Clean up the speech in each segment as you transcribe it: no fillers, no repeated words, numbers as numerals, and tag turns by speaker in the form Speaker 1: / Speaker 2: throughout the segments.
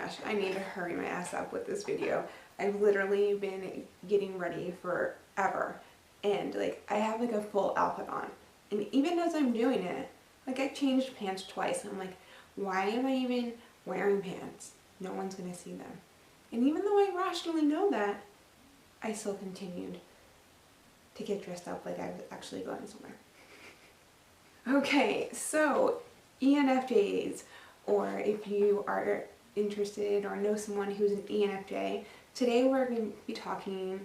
Speaker 1: gosh, I need to hurry my ass up with this video. I've literally been getting ready forever, and like I have like a full outfit on, and even as I'm doing it, like I changed pants twice, and I'm like, why am I even wearing pants? No one's gonna see them. And even though I rationally know that, I still continued to get dressed up like I was actually going somewhere. Okay, so ENFJs, or if you are interested or know someone who's an ENFJ, today we're going to be talking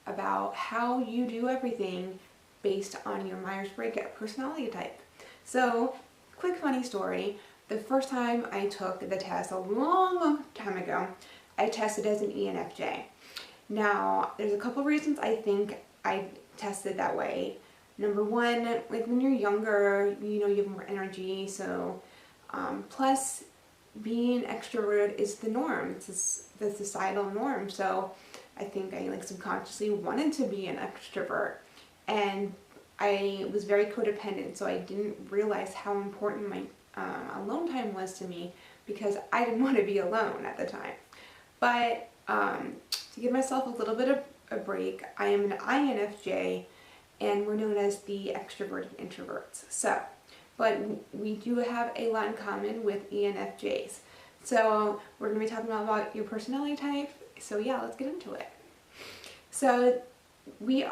Speaker 1: about how you do everything based on your Myers-Briggs personality type. So, quick funny story, the first time I took the test a long time ago, I tested as an ENFJ. Now, there's a couple reasons I think I tested that way. Number one, like when you're younger, you know, you have more energy, so plus being extrovert is the norm. It's the societal norm. So I think I like subconsciously wanted to be an extrovert, and I was very codependent, so I didn't realize how important my alone time was to me because I didn't want to be alone at the time. But to give myself a little bit of a break, I am an INFJ, and we're known as the extroverted introverts. So, but we do have a lot in common with ENFJs. So we're going to be talking about your personality type. So yeah, let's get into it. So we,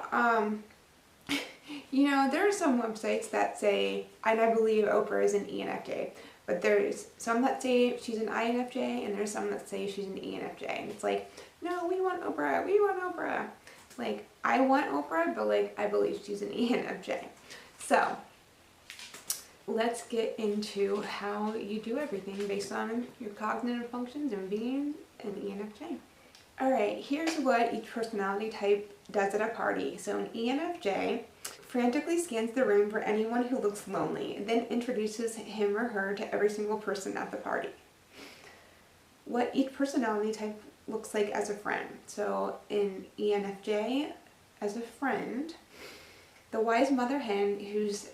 Speaker 1: you know, there are some websites that say, and I believe Oprah is an ENFJ, but there's some that say she's an INFJ, and there's some that say she's an ENFJ. And it's like, no, we want Oprah, we want Oprah. Like, I want Oprah, but like, I believe she's an ENFJ. So, let's get into how you do everything based on your cognitive functions and being an ENFJ. Alright, here's what each personality type does at a party. So an ENFJ frantically scans the room for anyone who looks lonely, then introduces him or her to every single person at the party. What each personality type looks like as a friend. So in ENFJ, as a friend, the wise mother hen who's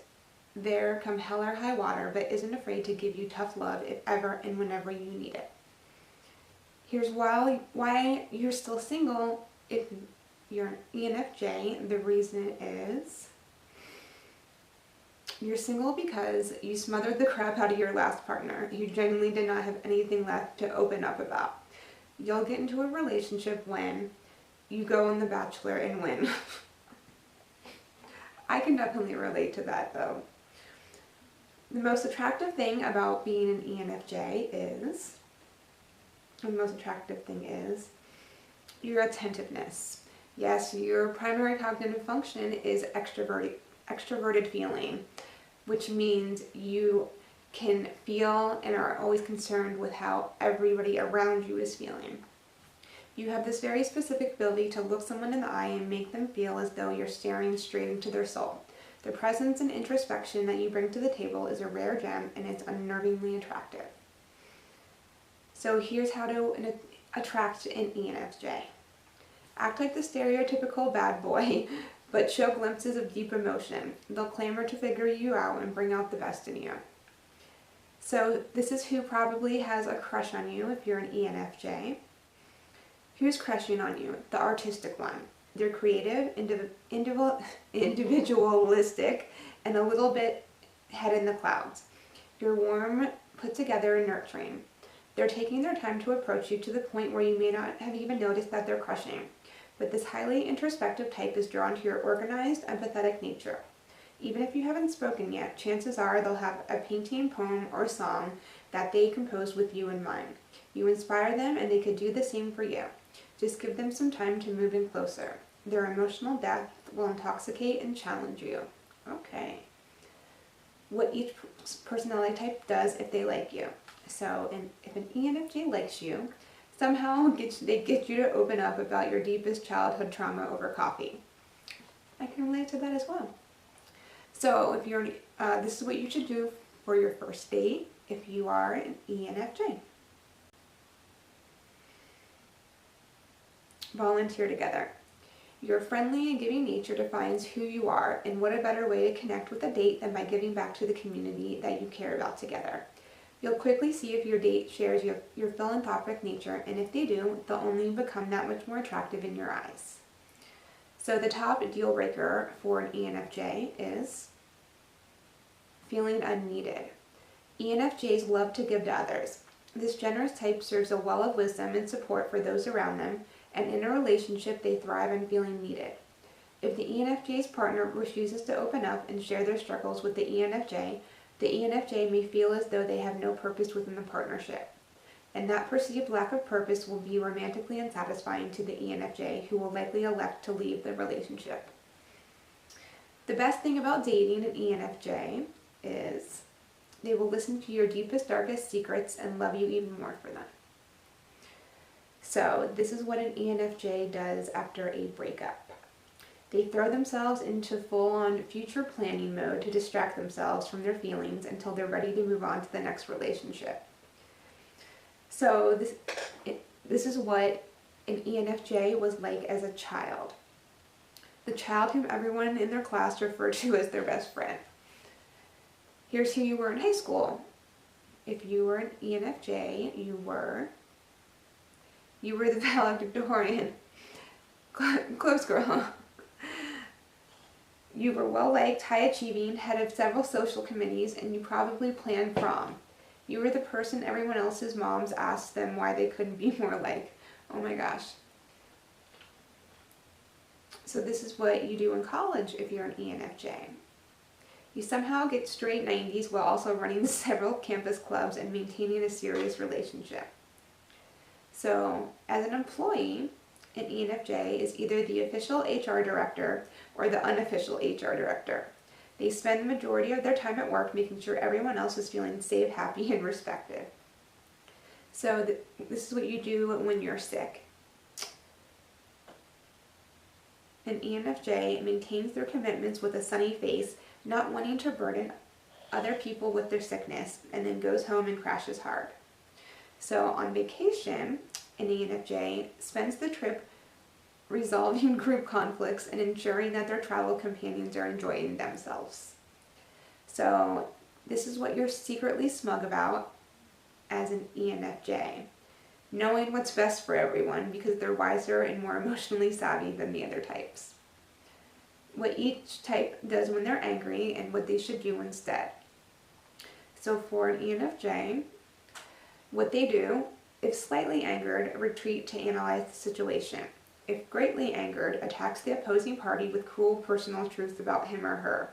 Speaker 1: there come hell or high water, but isn't afraid to give you tough love if ever and whenever you need it. Here's why you're still single if you're an ENFJ. The reason is you're single because you smothered the crap out of your last partner. You genuinely did not have anything left to open up about. You'll get into a relationship when you go on The Bachelor and win. I can definitely relate to that though. The most attractive thing about being an ENFJ is, your attentiveness. Yes, your primary cognitive function is extroverted feeling, which means you can feel and are always concerned with how everybody around you is feeling. You have this very specific ability to look someone in the eye and make them feel as though you're staring straight into their soul. The presence and introspection that you bring to the table is a rare gem, and it's unnervingly attractive. So here's how to attract an ENFJ. Act like the stereotypical bad boy, but show glimpses of deep emotion. They'll clamor to figure you out and bring out the best in you. So this is who probably has a crush on you if you're an ENFJ. Who's crushing on you? The artistic one. They're creative, individualistic, and a little bit head in the clouds. You're warm, put together, and nurturing. They're taking their time to approach you to the point where you may not have even noticed that they're crushing. But this highly introspective type is drawn to your organized, empathetic nature. Even if you haven't spoken yet, chances are they'll have a painting, poem, or song that they composed with you in mind. You inspire them, and they could do the same for you. Just give them some time to move in closer. Their emotional depth will intoxicate and challenge you. Okay. What each personality type does if they like you. So if an ENFJ likes you, somehow they get you to open up about your deepest childhood trauma over coffee. I can relate to that as well. So if you're, this is what you should do for your first date if you are an ENFJ. Volunteer together. Your friendly and giving nature defines who you are, and what a better way to connect with a date than by giving back to the community that you care about together. You'll quickly see if your date shares your philanthropic nature, and if they do, they'll only become that much more attractive in your eyes. So the top deal breaker for an ENFJ is feeling unneeded. ENFJs love to give to others. This generous type serves a well of wisdom and support for those around them, and in a relationship they thrive on feeling needed. If the ENFJ's partner refuses to open up and share their struggles with the ENFJ may feel as though they have no purpose within the partnership. And that perceived lack of purpose will be romantically unsatisfying to the ENFJ, who will likely elect to leave the relationship. The best thing about dating an ENFJ is they will listen to your deepest, darkest secrets and love you even more for them. So this is what an ENFJ does after a breakup. They throw themselves into full-on future planning mode to distract themselves from their feelings until they're ready to move on to the next relationship. So this is what an ENFJ was like as a child. The child whom everyone in their class referred to as their best friend. Here's who you were in high school. If you were an ENFJ, you were the valedictorian. Close girl. You were well-liked, high-achieving, head of several social committees, and you probably planned prom. You were the person everyone else's moms asked them why they couldn't be more like. Oh my gosh. So this is what you do in college if you're an ENFJ. You somehow get straight 90s while also running several campus clubs and maintaining a serious relationship. So as an employee, an ENFJ is either the official HR director or the unofficial HR director. They spend the majority of their time at work making sure everyone else is feeling safe, happy, and respected. So this is what you do when you're sick. An ENFJ maintains their commitments with a sunny face, not wanting to burden other people with their sickness, and then goes home and crashes hard. So on vacation, an ENFJ spends the trip resolving group conflicts and ensuring that their travel companions are enjoying themselves. So this is what you're secretly smug about as an ENFJ, knowing what's best for everyone because they're wiser and more emotionally savvy than the other types. What each type does when they're angry and what they should do instead. So for an ENFJ, what they do, if slightly angered, retreat to analyze the situation. If greatly angered, attacks the opposing party with cruel personal truths about him or her.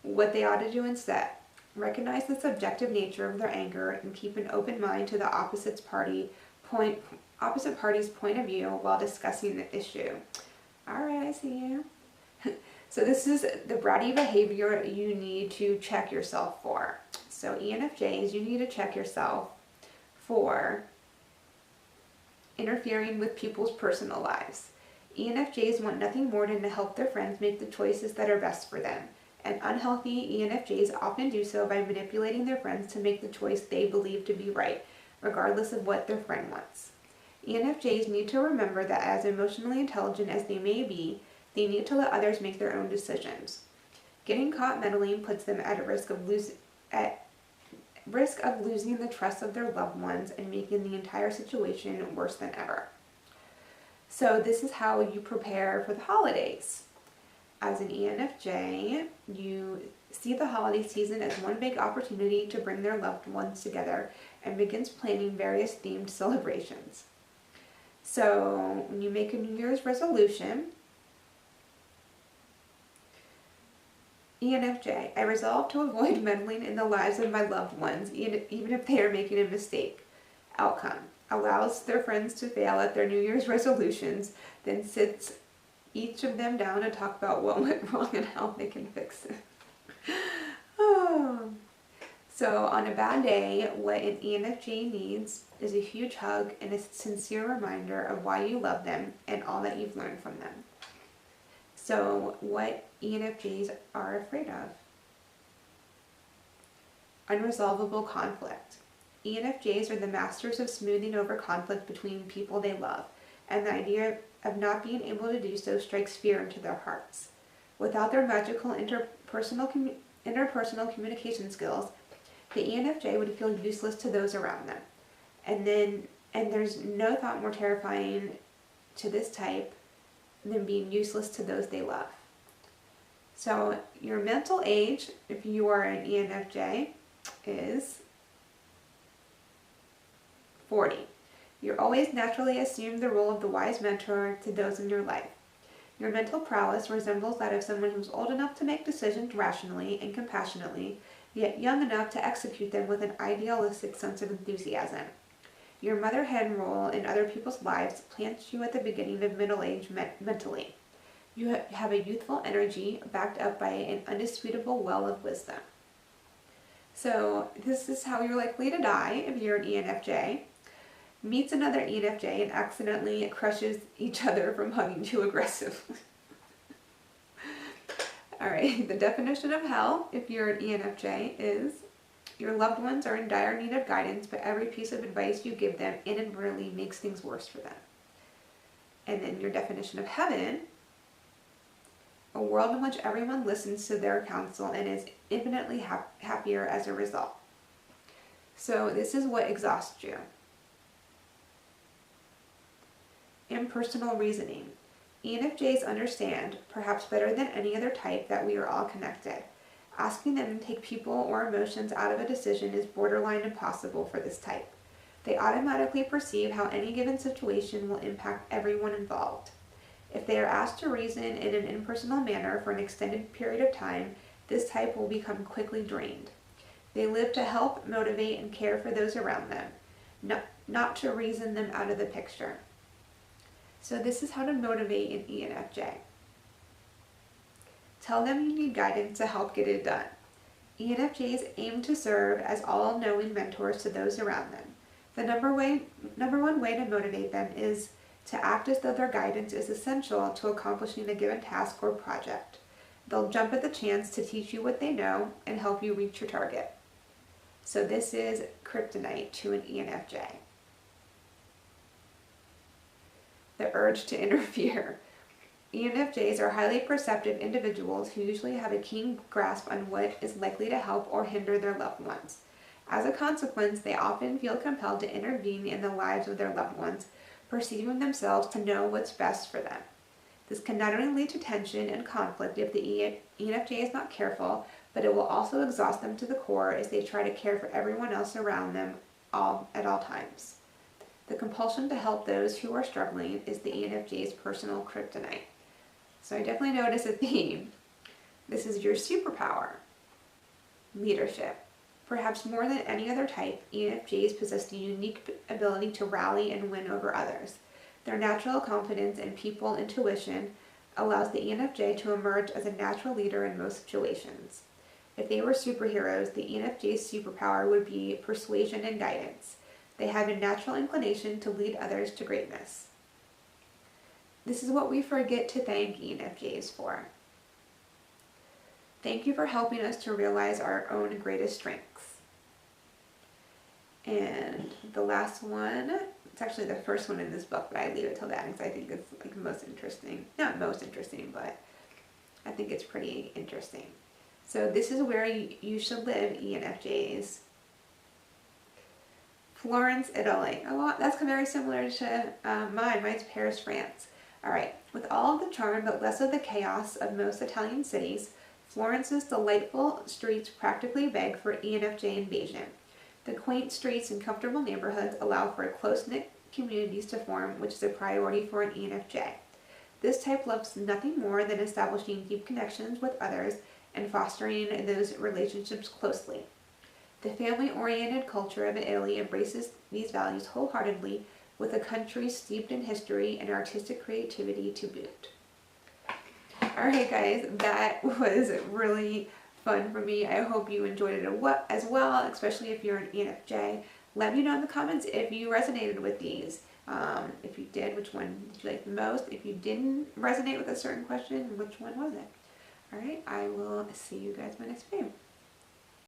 Speaker 1: What they ought to do instead, recognize the subjective nature of their anger and keep an open mind to the opposite party's point of view while discussing the issue. Alright, I see you. So this is the bratty behavior you need to check yourself for. So ENFJs, you need to check yourself for interfering with people's personal lives. ENFJs want nothing more than to help their friends make the choices that are best for them. And unhealthy ENFJs often do so by manipulating their friends to make the choice they believe to be right, regardless of what their friend wants. ENFJs need to remember that as emotionally intelligent as they may be, they need to let others make their own decisions. Getting caught meddling puts them at risk of losing the trust of their loved ones and making the entire situation worse than ever. So this is how you prepare for the holidays. As an ENFJ, you see the holiday season as one big opportunity to bring their loved ones together and begins planning various themed celebrations. So when you make a New Year's resolution, ENFJ, I resolve to avoid meddling in the lives of my loved ones, even if they are making a mistake. Outcome, allows their friends to fail at their New Year's resolutions, then sits each of them down to talk about what went wrong and how they can fix it. Oh. So on a bad day, what an ENFJ needs is a huge hug and a sincere reminder of why you love them and all that you've learned from them. So what ENFJs are afraid of? Unresolvable conflict. ENFJs are the masters of smoothing over conflict between people they love, and the idea of not being able to do so strikes fear into their hearts. Without their magical interpersonal communication skills, the ENFJ would feel useless to those around them. And there's no thought more terrifying to this type than being useless to those they love. So your mental age, if you are an ENFJ, is 40. You always naturally assume the role of the wise mentor to those in your life. Your mental prowess resembles that of someone who's old enough to make decisions rationally and compassionately, yet young enough to execute them with an idealistic sense of enthusiasm. Your mother hen role in other people's lives plants you at the beginning of middle age mentally. You have a youthful energy backed up by an undisputable well of wisdom. So this is how you're likely to die if you're an ENFJ. Meets another ENFJ and accidentally crushes each other from hugging too aggressively. Alright, the definition of hell, if you're an ENFJ, is your loved ones are in dire need of guidance, but every piece of advice you give them inadvertently makes things worse for them. And then your definition of heaven, a world in which everyone listens to their counsel and is infinitely happier as a result. So this is what exhausts you. Impersonal reasoning. ENFJs understand, perhaps better than any other type, that we are all connected. Asking them to take people or emotions out of a decision is borderline impossible for this type. They automatically perceive how any given situation will impact everyone involved. If they are asked to reason in an impersonal manner for an extended period of time, this type will become quickly drained. They live to help, motivate, and care for those around them, not to reason them out of the picture. So this is how to motivate an ENFJ. Tell them you need guidance to help get it done. ENFJs aim to serve as all-knowing mentors to those around them. The number one way to motivate them is to act as though their guidance is essential to accomplishing a given task or project. They'll jump at the chance to teach you what they know and help you reach your target. So this is kryptonite to an ENFJ. The urge to interfere. ENFJs are highly perceptive individuals who usually have a keen grasp on what is likely to help or hinder their loved ones. As a consequence, they often feel compelled to intervene in the lives of their loved ones, perceiving themselves to know what's best for them. This can not only lead to tension and conflict if the ENFJ is not careful, but it will also exhaust them to the core as they try to care for everyone else around them at all times. The compulsion to help those who are struggling is the ENFJ's personal kryptonite. So I definitely notice a theme. This is your superpower. Leadership. Perhaps more than any other type, ENFJs possess the unique ability to rally and win over others. Their natural confidence and people intuition allows the ENFJ to emerge as a natural leader in most situations. If they were superheroes, the ENFJ's superpower would be persuasion and guidance. They have a natural inclination to lead others to greatness. This is what we forget to thank ENFJs for. Thank you for helping us to realize our own greatest strengths. And the last one, it's actually the first one in this book, but I leave it till the end because I think it's like most interesting. Not most interesting, but I think it's pretty interesting. So this is where you should live, ENFJs. Florence, Italy. That's very similar to mine. Mine's Paris, France. Alright, with all of the charm but less of the chaos of most Italian cities, Florence's delightful streets practically beg for ENFJ invasion. The quaint streets and comfortable neighborhoods allow for close-knit communities to form, which is a priority for an ENFJ. This type loves nothing more than establishing deep connections with others and fostering those relationships closely. The family-oriented culture of Italy embraces these values wholeheartedly, with a country steeped in history and artistic creativity to boot. Alright guys, that was really fun for me. I hope you enjoyed it as well, especially if you're an ENFJ. Let me know in the comments if you resonated with these. If you did, which one did you like the most? If you didn't resonate with a certain question, which one was it? Alright, I will see you guys in my next video.